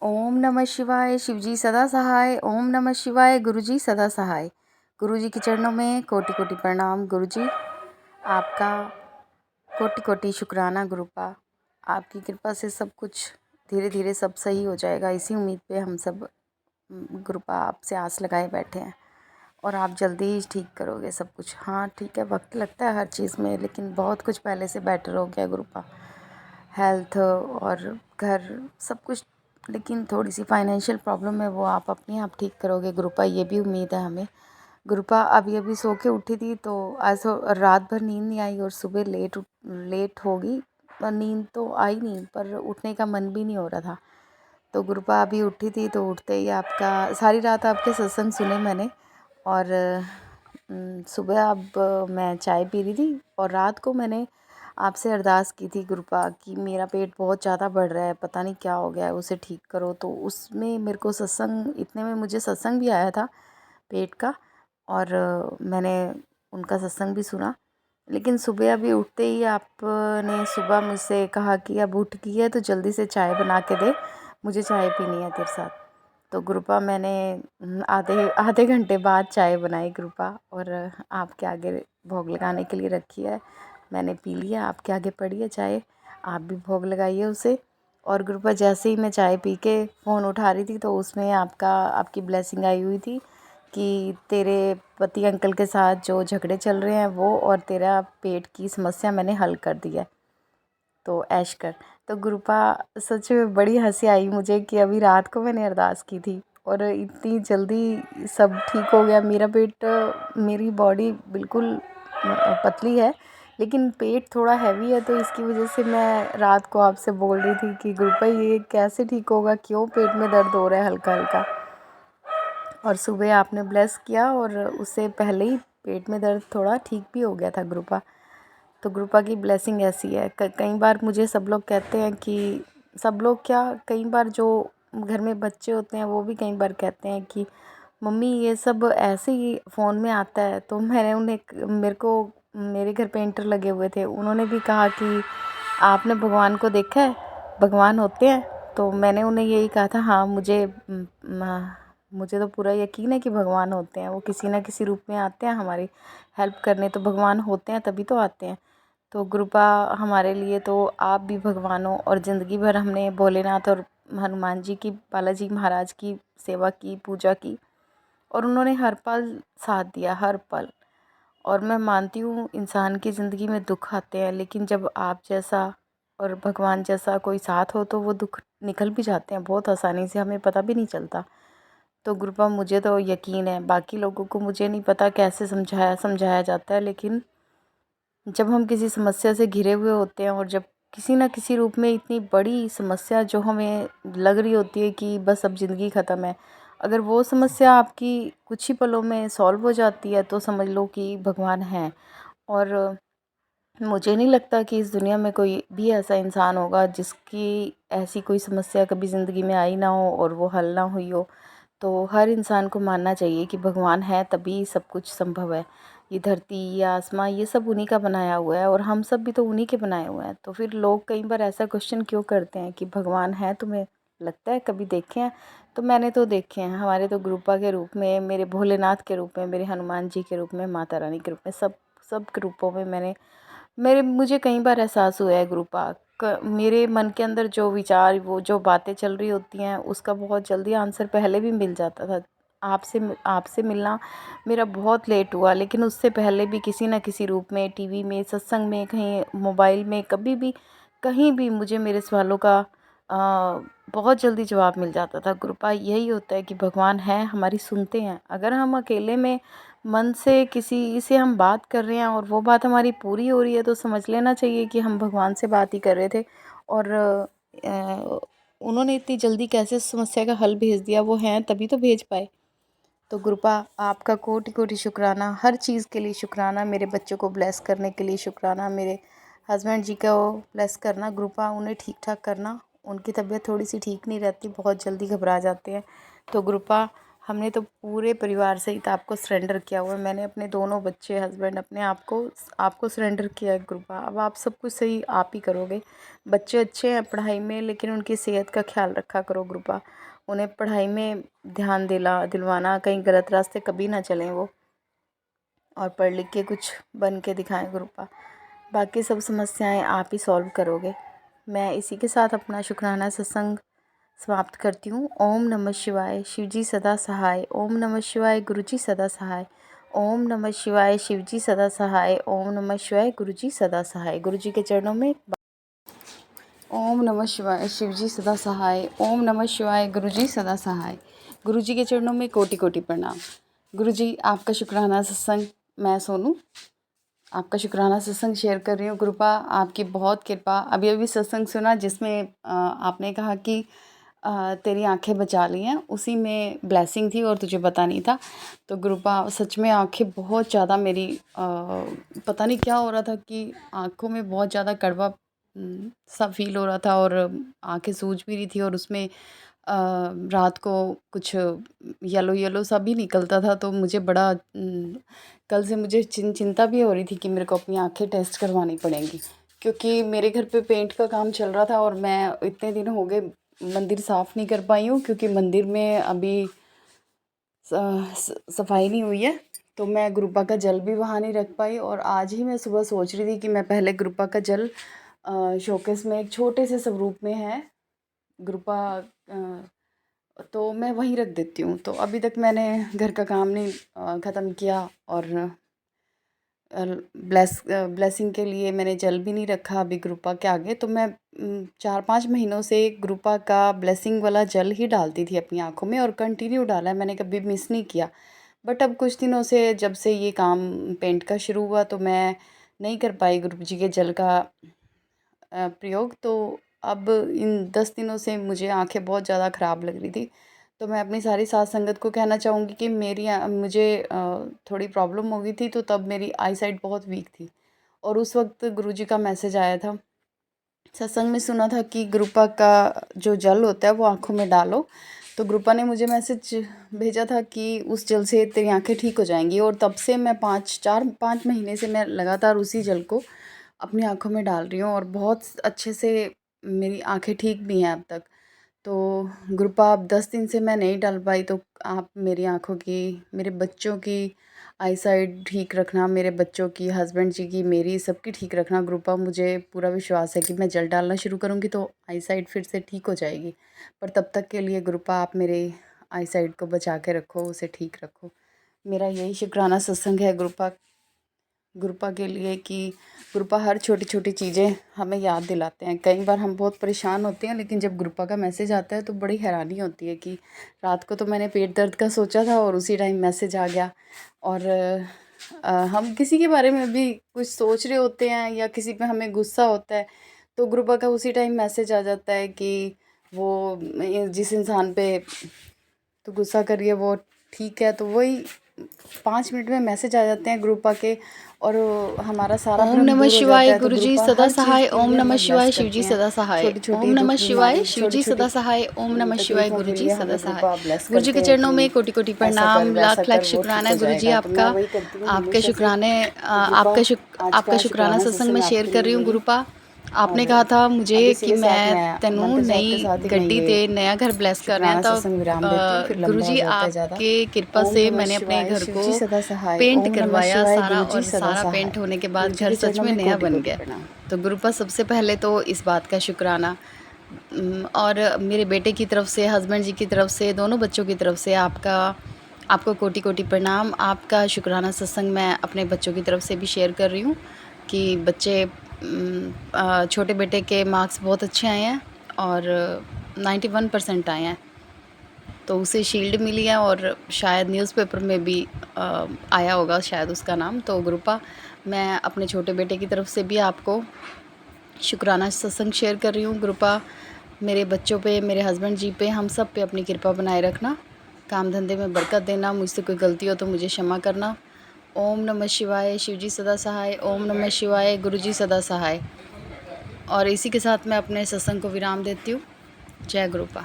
ओम नमः शिवाय। शिवजी सदा सहाय। ओम नमः शिवाय। गुरुजी सदा सहाय। गुरुजी के चरणों में कोटि कोटि प्रणाम। गुरुजी आपका कोटि कोटि शुक्राना। गुरुपा आपकी कृपा से सब कुछ धीरे धीरे सब सही हो जाएगा, इसी उम्मीद पे हम सब गुरुपा आपसे आस लगाए बैठे हैं और आप जल्दी ही ठीक करोगे सब कुछ। हाँ ठीक है, वक्त लगता है हर चीज़ में, लेकिन बहुत कुछ पहले से बेटर हो गया गुरुपा। हेल्थ और घर सब कुछ, लेकिन थोड़ी सी फाइनेंशियल प्रॉब्लम है, वो आप अपने आप ठीक करोगे गुरुपा, ये भी उम्मीद है हमें। गुरुपा अभी अभी सो के उठी थी तो आज रात भर नींद नहीं आई और सुबह लेट होगी। नींद तो आई नहीं पर उठने का मन भी नहीं हो रहा था। तो गुरुपा अभी उठी थी तो उठते ही आपका सारी रात आपके सत्संग सुने मैंने। और सुबह अब मैं चाय पी रही थी और रात को मैंने आपसे अरदास की थी गुरुपा कि मेरा पेट बहुत ज़्यादा बढ़ रहा है, पता नहीं क्या हो गया है, उसे ठीक करो। तो उसमें मेरे को सत्संग, इतने में मुझे सत्संग भी आया था पेट का, और मैंने उनका सत्संग भी सुना। लेकिन सुबह अभी उठते ही आपने सुबह मुझसे कहा कि अब उठ गई है तो जल्दी से चाय बना के दे, मुझे चाय पीनी है तेरे साथ। तो गुरुपा मैंने आधे आधे घंटे बाद चाय बनाई गुरुपा, और आपके आगे भोग लगाने के लिए रखी है। मैंने पी लिया, आपके आगे पड़ी है चाय, आप भी भोग लगाइए उसे। और गुरुपा जैसे ही मैं चाय पी के फ़ोन उठा रही थी तो उसमें आपकी ब्लेसिंग आई हुई थी कि तेरे पति अंकल के साथ जो झगड़े चल रहे हैं वो, और तेरा पेट की समस्या मैंने हल कर दी है, तो ऐश कर। तो गुरुपा सच में बड़ी हंसी आई मुझे कि अभी रात को मैंने अरदास की थी और इतनी जल्दी सब ठीक हो गया। मेरा पेट, मेरी बॉडी बिल्कुल पतली है लेकिन पेट थोड़ा हैवी है, तो इसकी वजह से मैं रात को आपसे बोल रही थी कि गुरुपा ये कैसे ठीक होगा, क्यों पेट में दर्द हो रहा है हल्का हल्का। और सुबह आपने ब्लेस किया और उससे पहले ही पेट में दर्द थोड़ा ठीक भी हो गया था गुरुपा। तो गुरुपा की ब्लेसिंग ऐसी है। कई बार मुझे सब लोग कहते हैं कि, सब लोग क्या, कई बार जो घर में बच्चे होते हैं वो भी कई बार कहते हैं कि मम्मी ये सब ऐसे ही फ़ोन में आता है। तो मैंने उन्हें, मेरे घर पेंटर लगे हुए थे, उन्होंने भी कहा कि आपने भगवान को देखा है, भगवान होते हैं? तो मैंने उन्हें यही कहा था, हाँ मुझे तो पूरा यकीन है कि भगवान होते हैं, वो किसी ना किसी रूप में आते हैं हमारी हेल्प करने। तो भगवान होते हैं तभी तो आते हैं। तो गुरुपा हमारे लिए तो आप भी भगवान हो, और ज़िंदगी भर हमने भोलेनाथ और हनुमान जी की, बालाजी महाराज की सेवा की, पूजा की, और उन्होंने हर पल साथ दिया, हर पल। और मैं मानती हूँ इंसान की ज़िंदगी में दुख आते हैं, लेकिन जब आप जैसा और भगवान जैसा कोई साथ हो तो वो दुख निकल भी जाते हैं बहुत आसानी से, हमें पता भी नहीं चलता। तो गुरुपा मुझे तो यकीन है, बाकी लोगों को मुझे नहीं पता कैसे समझाया जाता है, लेकिन जब हम किसी समस्या से घिरे हुए होते हैं और जब किसी न किसी रूप में इतनी बड़ी समस्या जो हमें लग रही होती है कि बस अब ज़िंदगी ख़त्म है, अगर वो समस्या आपकी कुछ ही पलों में सॉल्व हो जाती है तो समझ लो कि भगवान है। और मुझे नहीं लगता कि इस दुनिया में कोई भी ऐसा इंसान होगा जिसकी ऐसी कोई समस्या कभी ज़िंदगी में आई ना हो और वो हल ना हुई हो। तो हर इंसान को मानना चाहिए कि भगवान है तभी सब कुछ संभव है। ये धरती, ये आसमां, ये सब उन्हीं का बनाया हुआ है और हम सब भी तो उन्हीं के बनाए हुए हैं। तो फिर लोग कई बार ऐसा क्वेश्चन क्यों करते हैं कि भगवान है, तुम्हें लगता है कभी देखे हैं? तो मैंने तो देखे हैं, हमारे तो गुरुपा के रूप में, मेरे भोलेनाथ के रूप में, मेरे हनुमान जी के रूप में, माता रानी के रूप में, सब सब के रूपों में मुझे कई बार एहसास हुआ है गुरुपा। मेरे मन के अंदर जो विचार, वो जो बातें चल रही होती हैं, उसका बहुत जल्दी आंसर पहले भी मिल जाता था। आपसे मिलना मेरा बहुत लेट हुआ, लेकिन उससे पहले भी किसी न किसी रूप में, टीवी में, सत्संग में, कहीं मोबाइल में, कभी भी कहीं भी मुझे मेरे सवालों का बहुत जल्दी जवाब मिल जाता था गुरुपा। यही होता है कि भगवान है, हमारी सुनते हैं। अगर हम अकेले में मन से किसी से हम बात कर रहे हैं और वो बात हमारी पूरी हो रही है तो समझ लेना चाहिए कि हम भगवान से बात ही कर रहे थे। और उन्होंने इतनी जल्दी कैसे समस्या का हल भेज दिया, वो हैं तभी तो भेज पाए। तो गुरुपा आपका कोटि कोटि शुक्राना, हर चीज़ के लिए शुक्राना। मेरे बच्चों को ब्लेस करने के लिए शुक्राना, मेरे हस्बैंड जी को ब्लेस करना गुरुपा, उन्हें ठीक ठाक करना। उनकी तबीयत थोड़ी सी ठीक नहीं रहती, बहुत जल्दी घबरा जाते हैं। तो गुरुपा हमने तो पूरे परिवार सहित आपको सरेंडर किया हुआ है। मैंने अपने दोनों बच्चे, हस्बैंड, अपने आपको सरेंडर किया है गुरुपा। अब आप सब कुछ सही आप ही करोगे। बच्चे अच्छे हैं पढ़ाई में, लेकिन उनकी सेहत का ख्याल रखा करो गुरुपा। उन्हें पढ़ाई में ध्यान दिलवाना, कहीं गलत रास्ते कभी ना चलें वो, और पढ़ लिख के कुछ बन के दिखाएं गुरुपा। बाकी सब समस्याएं आप ही सॉल्व करोगे। मैं इसी के साथ अपना शुक्राना सत्संग समाप्त करती हूँ। ओम नमः शिवाय, शिवजी सदा सहाय। ओम नमः शिवाय, गुरुजी सदा सहाय। ओम नमः शिवाय, शिवजी सदा सहाय। ओम नमः शिवाय, गुरुजी सदा सहाय। गुरुजी के चरणों में ओम नमः शिवाय, शिवजी सदा सहाय। ओम नमः शिवाय, गुरुजी सदा सहाय। गुरुजी के चरणों में कोटि कोटि प्रणाम। गुरुजी, आपका शुक्राना सत्संग, मैं सोनू आपका शुक्राना सत्संग शेयर कर रही हूँ। कृपा आपकी बहुत कृपा। अभी अभी सत्संग सुना जिसमें आपने कहा कि तेरी आंखें बचा ली हैं, उसी में ब्लेसिंग थी और तुझे पता नहीं था। तो गुरुपा सच में आंखें बहुत ज़्यादा मेरी पता नहीं क्या हो रहा था कि आंखों में बहुत ज़्यादा कड़वा सा फील हो रहा था, और आंखें सूज भी रही थी, और उसमें रात को कुछ येलो येलो सा भी निकलता था। तो मुझे बड़ा कल से मुझे चिंता भी हो रही थी कि मेरे को अपनी आंखें टेस्ट करवानी पड़ेंगी, क्योंकि मेरे घर पे पेंट का काम चल रहा था और मैं इतने दिन हो गए मंदिर साफ़ नहीं कर पाई हूँ, क्योंकि मंदिर में अभी सफाई नहीं हुई है। तो मैं गुरुपा का जल भी वहाँ नहीं रख पाई, और आज ही मैं सुबह सोच रही थी कि मैं पहले गुरुपा का जल शोकेस में एक छोटे से स्वरूप में है गुरुपा, तो मैं वहीं रख देती हूँ। तो अभी तक मैंने घर का काम नहीं ख़त्म किया, और ब्लेसिंग के लिए मैंने जल भी नहीं रखा अभी गुरुपा के आगे। तो मैं 4-5 महीनों से गुरुपा का ब्लेसिंग वाला जल ही डालती थी अपनी आँखों में, और कंटिन्यू डाला है, मैंने कभी मिस नहीं किया। बट अब कुछ दिनों से जब से ये काम पेंट का शुरू हुआ, तो मैं नहीं कर पाई गुरु जी के जल का प्रयोग। तो अब इन 10 दिनों से मुझे आंखें बहुत ज़्यादा ख़राब लग रही थी। तो मैं अपनी सारी साथ संगत को कहना चाहूँगी कि मुझे थोड़ी प्रॉब्लम हो गई थी, तो तब मेरी आई साइट बहुत वीक थी, और उस वक्त गुरुजी का मैसेज आया था। सत्संग में सुना था कि गुरुपा का जो जल होता है वो आँखों में डालो। तो गुरुपा ने मुझे मैसेज भेजा था कि उस जल से तेरी आंखें ठीक हो जाएंगी, और तब से मैं 5 महीने से मैं लगातार उसी जल को अपनी आँखों में डाल रही हूँ, और बहुत अच्छे से मेरी आँखें ठीक भी हैं अब तक। तो गुरुपा अब 10 दिन से मैं नहीं डाल पाई, तो आप मेरी आँखों की, मेरे बच्चों की आई साइट ठीक रखना, मेरे बच्चों की, हस्बैंड जी की, मेरी सबकी ठीक रखना गुरुपा। मुझे पूरा विश्वास है कि मैं जल डालना शुरू करूँगी तो आई साइट फिर से ठीक हो जाएगी। पर तब तक के लिए गुरुपा आप मेरे आई साइट को बचा के रखो, उसे ठीक रखो। मेरा यही शुक्राना सत्संग है गुरुपा के लिए, कि गुरुपा हर छोटी छोटी चीज़ें हमें याद दिलाते हैं। कई बार हम बहुत परेशान होते हैं, लेकिन जब गुरुपा का मैसेज आता है तो बड़ी हैरानी होती है कि रात को तो मैंने पेट दर्द का सोचा था और उसी टाइम मैसेज आ गया। और हम किसी के बारे में भी कुछ सोच रहे होते हैं या किसी पे हमें गुस्सा होता है, तो गुरुपा का उसी टाइम मैसेज आ जाता है कि वो जिस इंसान पे तो गुस्सा करिए वो ठीक है। तो वही 5 मिनट में मैसेज आ जाते हैं गुरुपा के, और हमारा सारा ओम भ्रम नमः दूर हो शिवाय, जाता है। तो गुरुजी गुरुपा सदा हर चीज़ सहाय। के ओम लिए नमः हमें ब्लेस शिवाय, करते शिवजी हैं। सदा सहाय। छोटी छोटी ओम नमः दुख शिवाय, बीमारी, छोटी शिवजी छोटी सदा सहाय। ओम नमः शिवाय, तकलीफ़ों के गुरुजी लिए सदा हमें सहाय। गुरुपा ब्लेस गुरुजी करते के हैं चरणों कि में कोटि कोटि ऐसा कर, प्रणाम, वैसा लाख कर, लाख वो ठीक शुक्राना हो गुरुजी जाएगा। तो मैं आपका। वही करती हूँ आपके हमेशा से। शुक्राने तो गुरुपा, आज आपका का शुक्राना सत्संग में सत्संग शेयर आपके कर लिए रही हूँ यही। गुरुपा। और आपने कहा था मुझे अब इसी कि के साथ मैं मैं तेनू मंत्र जाप के नई साथ ही मैं गड्डी ये ते नया घर ब्लेस कर रहे हैं। शुक्राना तो सत्संग विराम देती हूँ, फिर लंबा हो गुरुजी जाता है ज़्यादा। आपके कृपा ओम से नमः मैंने अपने शिवाय, घर शिव को जी सदा सहाय। पेंट ओम नमः करवाया शिवाय, सारा, गुरु जी और सदा सारा सहाय। पेंट होने के बाद गुरु जी घर के सच चरणों में में नया कोटि बन कोटि गया। प्रणाम। तो गुरुपा सबसे पहले तो इस बात का शुक्राना, और मेरे बेटे की तरफ से, हस्बैंड जी की तरफ से, दोनों बच्चों की तरफ से आपको कोटि कोटि प्रणाम। आपका शुक्राना सत्संग मैं अपने बच्चों की तरफ से भी शेयर कर रही हूँ कि बच्चे, छोटे बेटे के मार्क्स बहुत अच्छे आए हैं और 91% आए हैं, तो उसे शील्ड मिली है, और शायद न्यूज़पेपर में भी आया होगा शायद उसका नाम। तो गुरुपा, मैं अपने छोटे बेटे की तरफ से भी आपको शुक्राना सत्संग शेयर कर रही हूँ। गुरुपा, मेरे बच्चों पे, मेरे हस्बैंड जी पे, हम सब पे अपनी कृपा बनाए रखना, काम धंधे में बरकत देना, मुझसे कोई गलती हो तो मुझे क्षमा करना। ओम नमः शिवाय, शिवजी सदा सहाय। ओम नमः शिवाय, गुरुजी सदा सहाय। और इसी के साथ मैं अपने सत्संग को विराम देती हूँ। जय गुरुपा।